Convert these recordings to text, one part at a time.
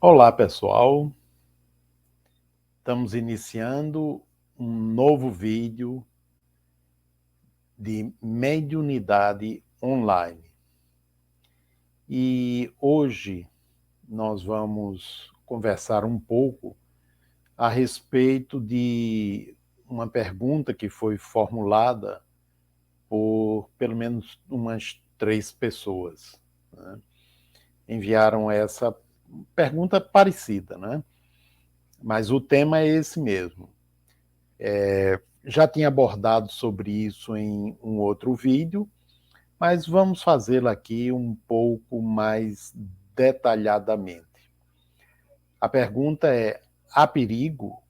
Olá, pessoal. Estamos iniciando um novo vídeo de mediunidade online. E hoje nós vamos conversar um pouco a respeito de uma pergunta que foi formulada por pelo menos umas 3 pessoas, né? Enviaram essa pergunta parecida, né? Mas o tema é esse mesmo. Já tinha abordado sobre isso em um outro vídeo, mas vamos fazê-lo aqui um pouco mais detalhadamente. A pergunta é: há perigo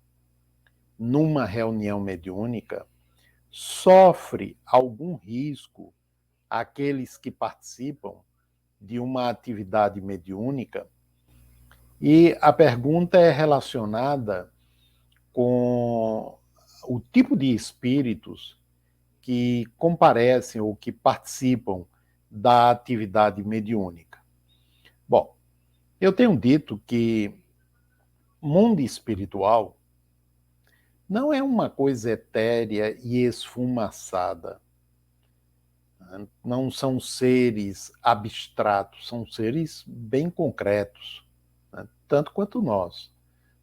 numa reunião mediúnica? Sofre algum risco aqueles que participam de uma atividade mediúnica? E a pergunta é relacionada com o tipo de espíritos que comparecem ou que participam da atividade mediúnica. Bom, eu tenho dito que mundo espiritual não é uma coisa etérea e esfumaçada. Não são seres abstratos, são seres bem concretos, né? Tanto quanto nós.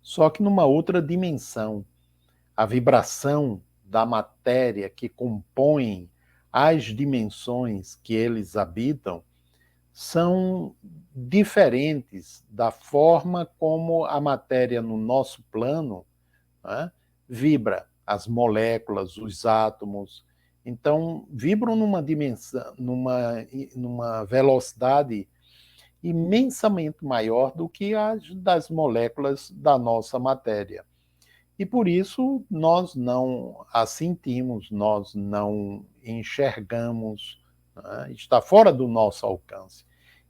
Só que numa outra dimensão. A vibração da matéria que compõe as dimensões que eles habitam são diferentes da forma como a matéria no nosso plano, né, vibra, as moléculas, os átomos. Então, vibram numa dimensão, numa velocidade imensamente maior do que as das moléculas da nossa matéria. E por isso nós não a sentimos, nós não enxergamos, né? Está fora do nosso alcance.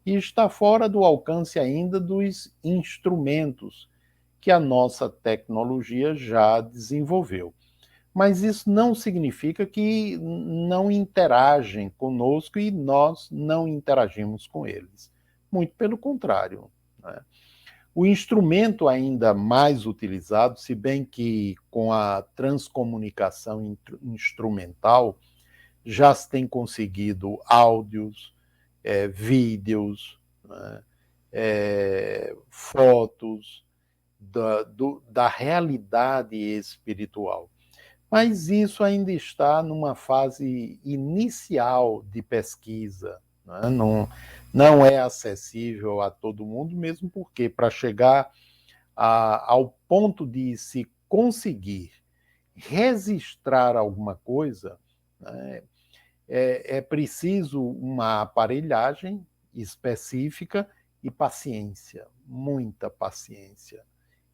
E está fora do alcance ainda dos instrumentos que a nossa tecnologia já desenvolveu. Mas isso não significa que não interagem conosco e nós não interagimos com eles. Muito pelo contrário, né? O instrumento ainda mais utilizado, se bem que com a transcomunicação instrumental já se tem conseguido áudios, vídeos, né, fotos da realidade espiritual. Mas isso ainda está numa fase inicial de pesquisa, né? Não é acessível a todo mundo, mesmo porque para chegar ao ponto de se conseguir registrar alguma coisa, né, é preciso uma aparelhagem específica e paciência, muita paciência.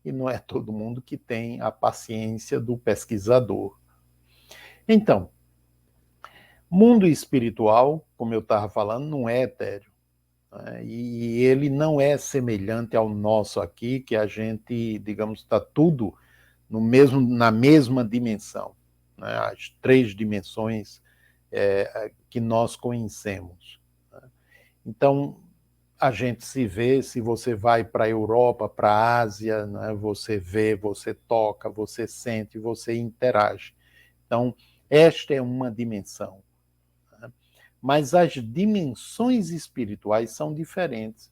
E não é todo mundo que tem a paciência do pesquisador. Então, mundo espiritual, como eu estava falando, não é etéreo, né? E ele não é semelhante ao nosso aqui, que a gente, digamos, está tudo na mesma dimensão, né? As 3 dimensões que nós conhecemos, né? Então, a gente se vê, se você vai para a Europa, para a Ásia, né? Você vê, você toca, você sente, você interage. Então, esta é uma dimensão. Mas as dimensões espirituais são diferentes.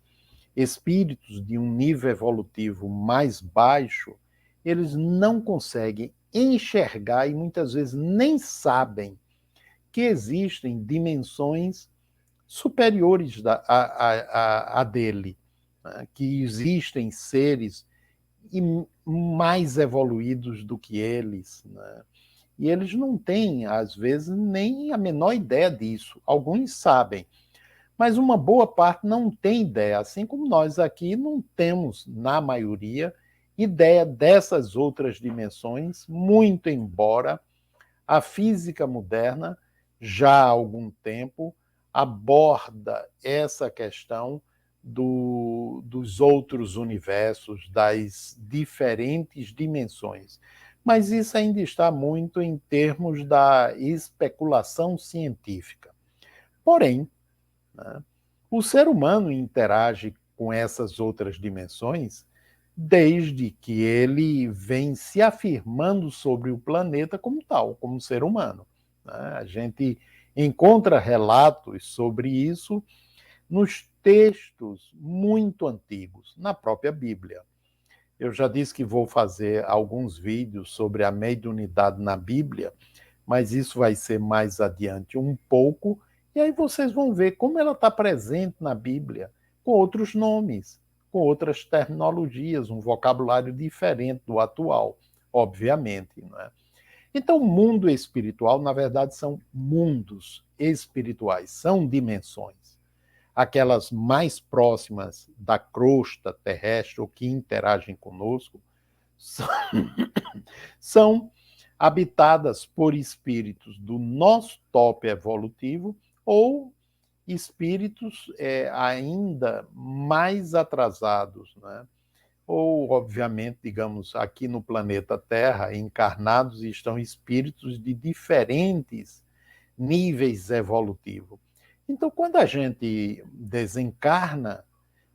Espíritos de um nível evolutivo mais baixo, eles não conseguem enxergar e muitas vezes nem sabem que existem dimensões superiores a dele, né? Que existem seres mais evoluídos do que eles, né? E eles não têm, às vezes, nem a menor ideia disso. Alguns sabem, mas uma boa parte não tem ideia, assim como nós aqui não temos, na maioria, ideia dessas outras dimensões, muito embora a física moderna, já há algum tempo, aborda essa questão dos outros universos, das diferentes dimensões. Mas isso ainda está muito em termos da especulação científica. Porém, né, o ser humano interage com essas outras dimensões desde que ele vem se afirmando sobre o planeta como tal, como ser humano, né? A gente encontra relatos sobre isso nos textos muito antigos, na própria Bíblia. Eu já disse que vou fazer alguns vídeos sobre a mediunidade na Bíblia, mas isso vai ser mais adiante um pouco, e aí vocês vão ver como ela está presente na Bíblia, com outros nomes, com outras terminologias, um vocabulário diferente do atual, obviamente. Não é? Então, o mundo espiritual, na verdade, são mundos espirituais, são dimensões. Aquelas mais próximas da crosta terrestre ou que interagem conosco, são, são habitadas por espíritos do nosso top evolutivo ou espíritos ainda mais atrasados, né? Ou, obviamente, digamos, aqui no planeta Terra, encarnados estão espíritos de diferentes níveis evolutivos. Então, quando a gente desencarna,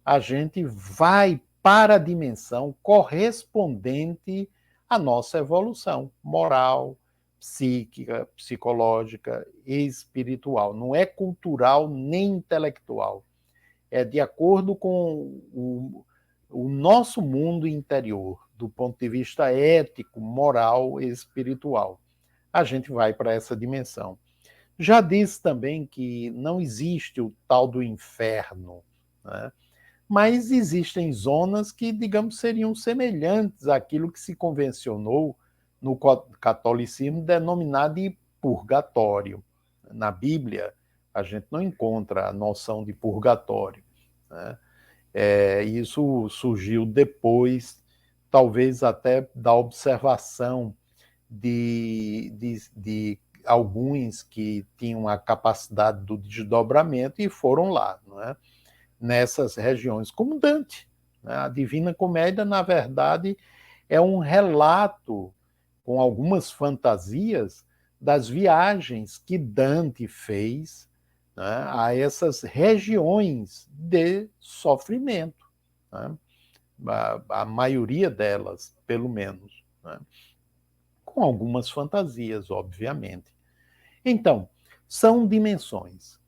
a gente vai para a dimensão correspondente à nossa evolução moral, psíquica, psicológica e espiritual. Não é cultural nem intelectual. É de acordo com o nosso mundo interior, do ponto de vista ético, moral e espiritual. A gente vai para essa dimensão. Já disse também que não existe o tal do inferno, né? Mas existem zonas que, digamos, seriam semelhantes àquilo que se convencionou no catolicismo denominado de purgatório. Na Bíblia, a gente não encontra a noção de purgatório, né? Isso surgiu depois, talvez até da observação de alguns que tinham a capacidade do desdobramento e foram lá, não é? Nessas regiões, como Dante, né? A Divina Comédia, na verdade, é um relato com algumas fantasias das viagens que Dante fez, né, a essas regiões de sofrimento, né? A maioria delas, pelo menos, né? Com algumas fantasias, obviamente. Então, são dimensões.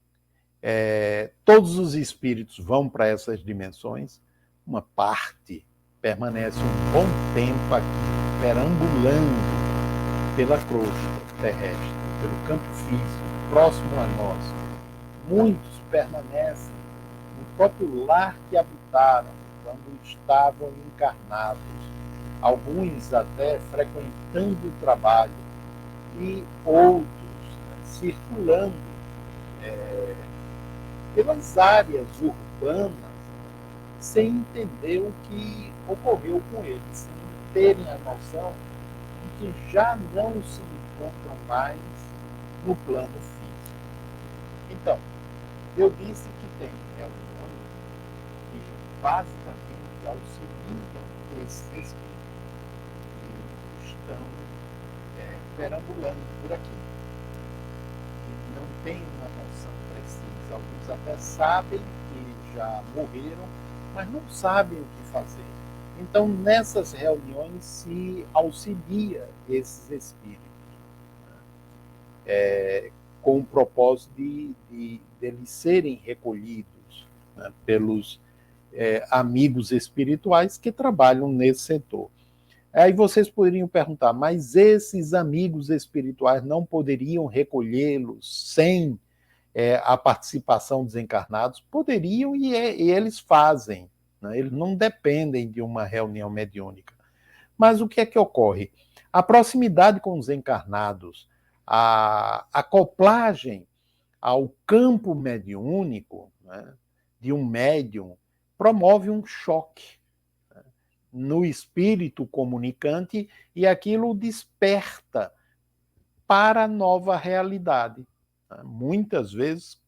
Todos os espíritos vão para essas dimensões, uma parte permanece um bom tempo aqui, perambulando pela crosta terrestre, pelo campo físico, próximo a nós. Muitos permanecem no próprio lar que habitaram quando estavam encarnados, alguns até frequentando o trabalho e outros circulando pelas áreas urbanas sem entender o que ocorreu com eles, sem terem a noção de que já não se encontram mais no plano físico. Então, eu disse que tem reuniões que basicamente auxiliam esses espíritos que estão perambulando por aqui. E não têm uma noção precisa. Alguns até sabem que já morreram, mas não sabem o que fazer. Então, nessas reuniões se auxilia esses espíritos, com o propósito de eles serem recolhidos, né, pelos amigos espirituais que trabalham nesse setor. Aí vocês poderiam perguntar, mas esses amigos espirituais não poderiam recolhê-los sem a participação dos encarnados? Poderiam e eles fazem, né? Eles não dependem de uma reunião mediúnica. Mas o que é que ocorre? A proximidade com os encarnados, a acoplagem ao campo mediúnico, né, de um médium, promove um choque, né, no espírito comunicante e aquilo desperta para a nova realidade. Né? Muitas vezes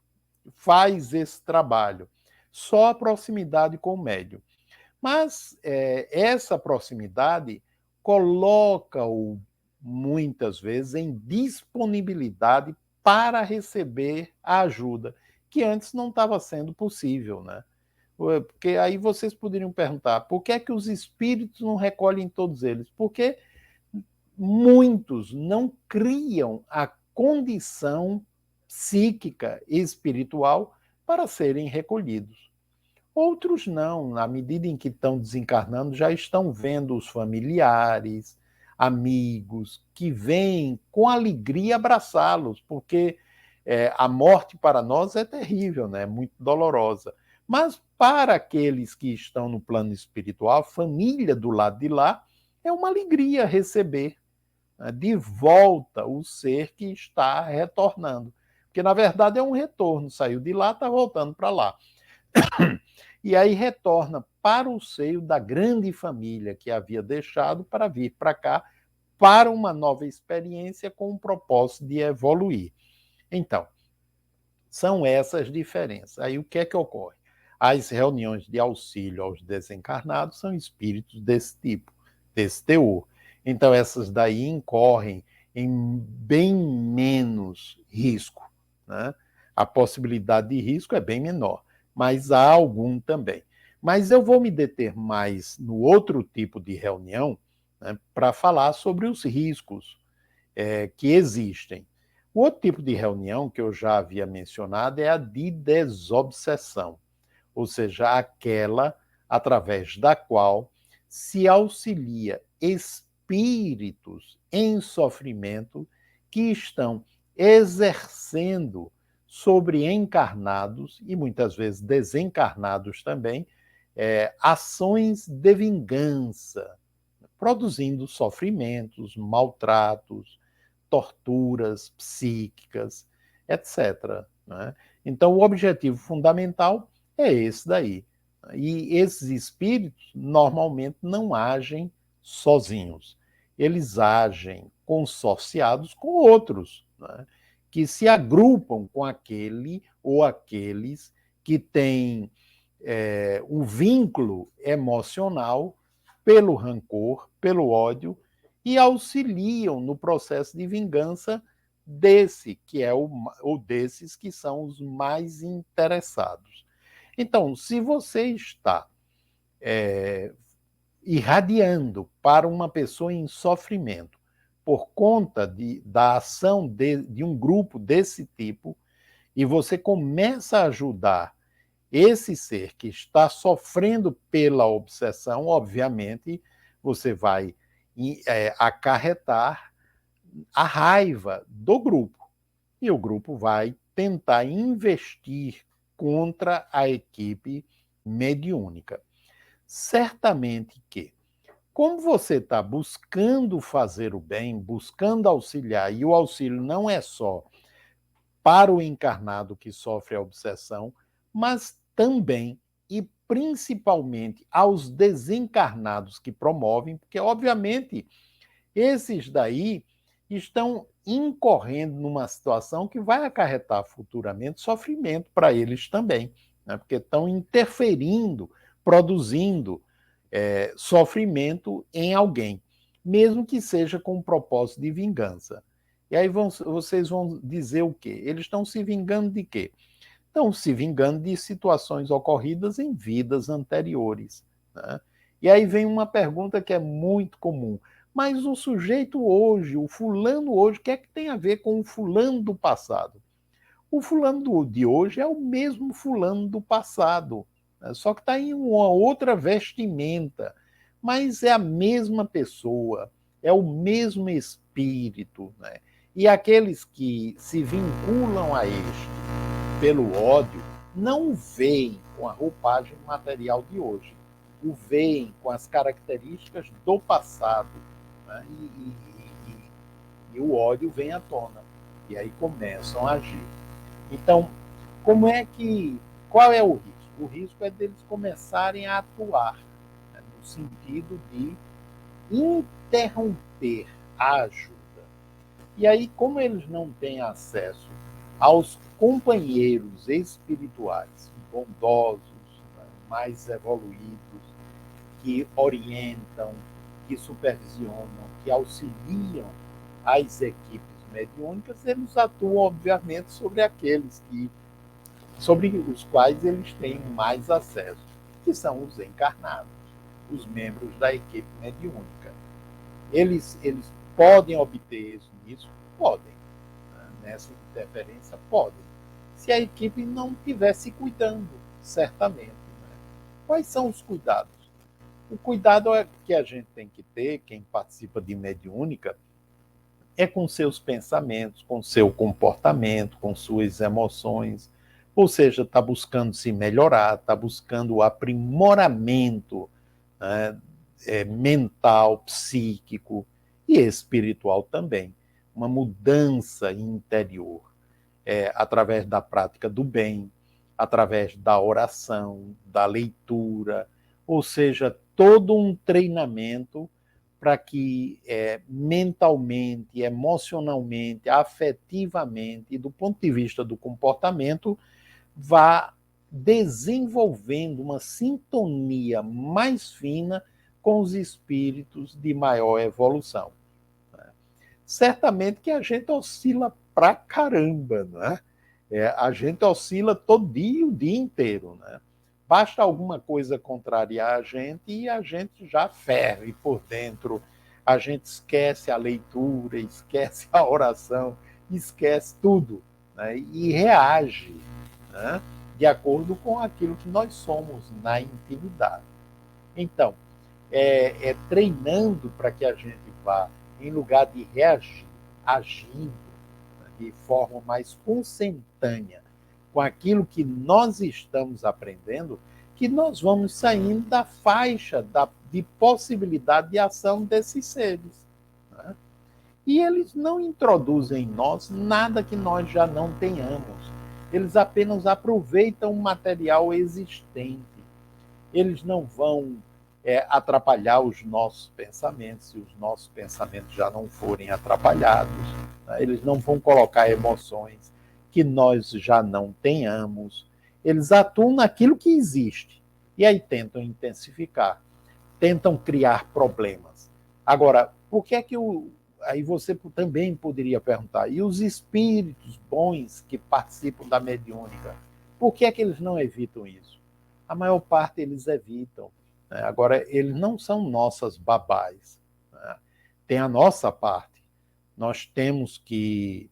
faz esse trabalho, só a proximidade com o médium. Mas essa proximidade coloca-o muitas vezes em disponibilidade para receber a ajuda, que antes não estava sendo possível, né? Porque aí vocês poderiam perguntar, por que é que os espíritos não recolhem todos eles? Porque muitos não criam a condição psíquica e espiritual para serem recolhidos. Outros não, na medida em que estão desencarnando, já estão vendo os familiares, amigos, que vêm com alegria abraçá-los, porque a morte para nós é terrível, né? É muito dolorosa. Mas para aqueles que estão no plano espiritual, a família do lado de lá, é uma alegria receber, né, de volta o ser que está retornando. Porque, na verdade, é um retorno. Saiu de lá, está voltando para lá. E aí retorna para o seio da grande família que havia deixado para vir para cá para uma nova experiência com o propósito de evoluir. Então, são essas diferenças. Aí o que é que ocorre? As reuniões de auxílio aos desencarnados são espíritos desse tipo, desse teor. Então, essas daí incorrem em bem menos risco, né? A possibilidade de risco é bem menor, mas há algum também. Mas eu vou me deter mais no outro tipo de reunião, né, para falar sobre os riscos que existem. O outro tipo de reunião que eu já havia mencionado é a de desobsessão, ou seja, aquela através da qual se auxilia espíritos em sofrimento que estão exercendo sobre encarnados e muitas vezes desencarnados também, ações de vingança, produzindo sofrimentos, maltratos, torturas psíquicas, etc. Né? Então, o objetivo fundamental é esse daí. E esses espíritos normalmente não agem sozinhos. Eles agem consorciados com outros, né? Que se agrupam com aquele ou aqueles que têm um vínculo emocional pelo rancor, pelo ódio, e auxiliam no processo de vingança desse que é ou desses que são os mais interessados. Então, se você está irradiando para uma pessoa em sofrimento por conta da ação de um grupo desse tipo, e você começa a ajudar esse ser que está sofrendo pela obsessão, obviamente, você vai acarretar a raiva do grupo. E o grupo vai tentar investir contra a equipe mediúnica. Certamente que, como você está buscando fazer o bem, buscando auxiliar, e o auxílio não é só para o encarnado que sofre a obsessão, mas também e principalmente aos desencarnados que promovem, porque, obviamente, esses daí estão incorrendo numa situação que vai acarretar futuramente sofrimento para eles também, né? Porque estão interferindo, produzindo sofrimento em alguém, mesmo que seja com o propósito de vingança. E aí vocês vão dizer o quê? Eles estão se vingando de quê? Estão se vingando de situações ocorridas em vidas anteriores, né? E aí vem uma pergunta que é muito comum. Mas o sujeito hoje, o fulano hoje, o que é que tem a ver com o fulano do passado? O fulano de hoje é o mesmo fulano do passado, né? Só que está em uma outra vestimenta, mas é a mesma pessoa, é o mesmo espírito, né? E aqueles que se vinculam a este pelo ódio não o veem com a roupagem material de hoje, o veem com as características do passado, né? E o ódio vem à tona, e aí começam a agir. Então, qual é o risco? O risco é deles começarem a atuar, né, no sentido de interromper a ajuda. E aí, como eles não têm acesso aos companheiros espirituais bondosos, né, mais evoluídos, que orientam, que supervisionam, que auxiliam as equipes mediúnicas, eles atuam, obviamente, sobre aqueles que sobre os quais eles têm mais acesso, que são os encarnados, os membros da equipe mediúnica. Eles podem obter isso nisso? Podem. Né? Nessa interferência, podem. Se a equipe não estiver se cuidando, certamente. Né? Quais são os cuidados? O cuidado que a gente tem que ter, quem participa de mediúnica, é com seus pensamentos, com seu comportamento, com suas emoções. Ou seja, está buscando se melhorar, está buscando o aprimoramento, né, mental, psíquico e espiritual também. Uma mudança interior, através da prática do bem, através da oração, da leitura, ou seja, todo um treinamento para que mentalmente, emocionalmente, afetivamente, e do ponto de vista do comportamento, vá desenvolvendo uma sintonia mais fina com os espíritos de maior evolução. Né? Certamente que a gente oscila pra caramba, né? A gente oscila todo dia, o dia inteiro, né? Basta alguma coisa contrariar a gente e a gente já ferve por dentro. A gente esquece a leitura, esquece a oração, esquece tudo, né? E reage, né? De acordo com aquilo que nós somos na intimidade. Então, treinando para que a gente vá, em lugar de reagir, agindo, né, de forma mais consentânea com aquilo que nós estamos aprendendo, que nós vamos saindo da faixa de possibilidade de ação desses seres. Né? E eles não introduzem em nós nada que nós já não tenhamos. Eles apenas aproveitam o material existente. Eles não vão atrapalhar os nossos pensamentos, se os nossos pensamentos já não forem atrapalhados. Né? Eles não vão colocar emoções que nós já não tenhamos. Eles atuam naquilo que existe e aí tentam intensificar, tentam criar problemas. Agora, por que é que aí você também poderia perguntar, e os espíritos bons que participam da mediúnica, por que é que eles não evitam isso? A maior parte eles evitam. Né? Agora, eles não são nossas babás. Né? Tem a nossa parte. Nós temos que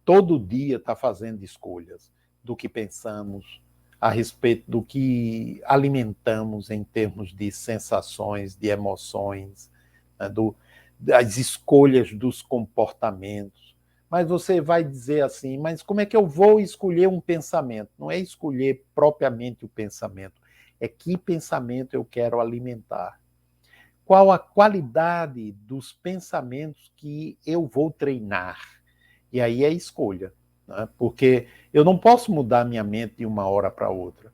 todo dia estar fazendo escolhas do que pensamos, a respeito do que alimentamos em termos de sensações, de emoções, né, das escolhas dos comportamentos. Mas você vai dizer assim, mas como é que eu vou escolher um pensamento? Não é escolher propriamente o pensamento, é que pensamento eu quero alimentar. Qual a qualidade dos pensamentos que eu vou treinar? E aí é escolha, né? Porque eu não posso mudar minha mente de uma hora para outra,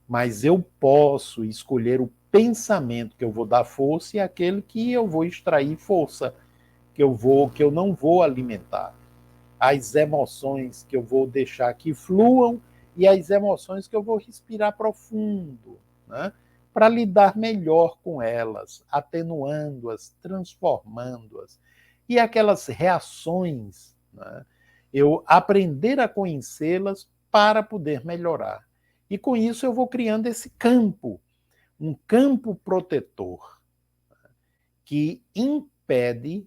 mas eu posso escolher o pensamento que eu vou dar força e aquele que eu vou extrair força, que eu não vou alimentar. As emoções que eu vou deixar que fluam e as emoções que eu vou respirar profundo, né? Para lidar melhor com elas, atenuando-as, transformando-as. E aquelas reações, né? Eu aprender a conhecê-las para poder melhorar. E com isso eu vou criando esse campo, um campo protetor, que impede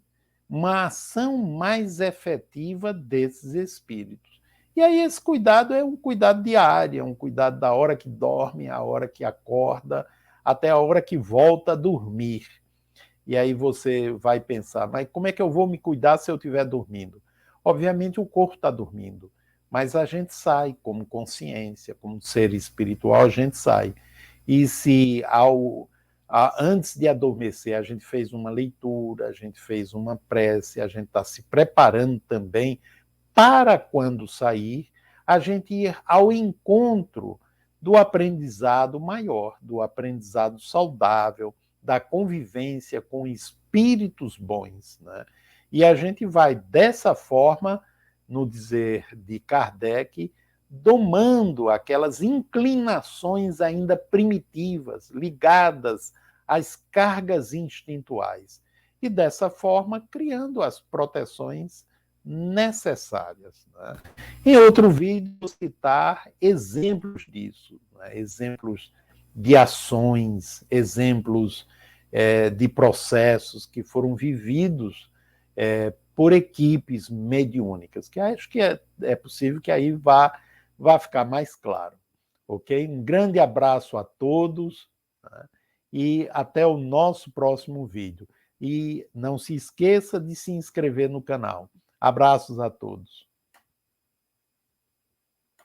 uma ação mais efetiva desses espíritos. E aí esse cuidado é um cuidado diário, é um cuidado da hora que dorme, a hora que acorda, até a hora que volta a dormir. E aí você vai pensar, mas como é que eu vou me cuidar se eu estiver dormindo? Obviamente o corpo está dormindo, mas a gente sai como consciência, como ser espiritual, a gente sai. E se antes de adormecer a gente fez uma leitura, a gente fez uma prece, a gente está se preparando também para quando sair, a gente ir ao encontro do aprendizado maior, do aprendizado saudável, da convivência com espíritos bons. Né? E a gente vai, dessa forma, no dizer de Kardec, domando aquelas inclinações ainda primitivas, ligadas às cargas instintuais. E dessa forma, criando as proteções necessárias. Né? Em outro vídeo, vou citar exemplos disso, né? Exemplos de ações, exemplos de processos que foram vividos por equipes mediúnicas, que acho que é possível que aí vá ficar mais claro. Ok? Um grande abraço a todos, né? E até o nosso próximo vídeo. E não se esqueça de se inscrever no canal. Abraços a todos.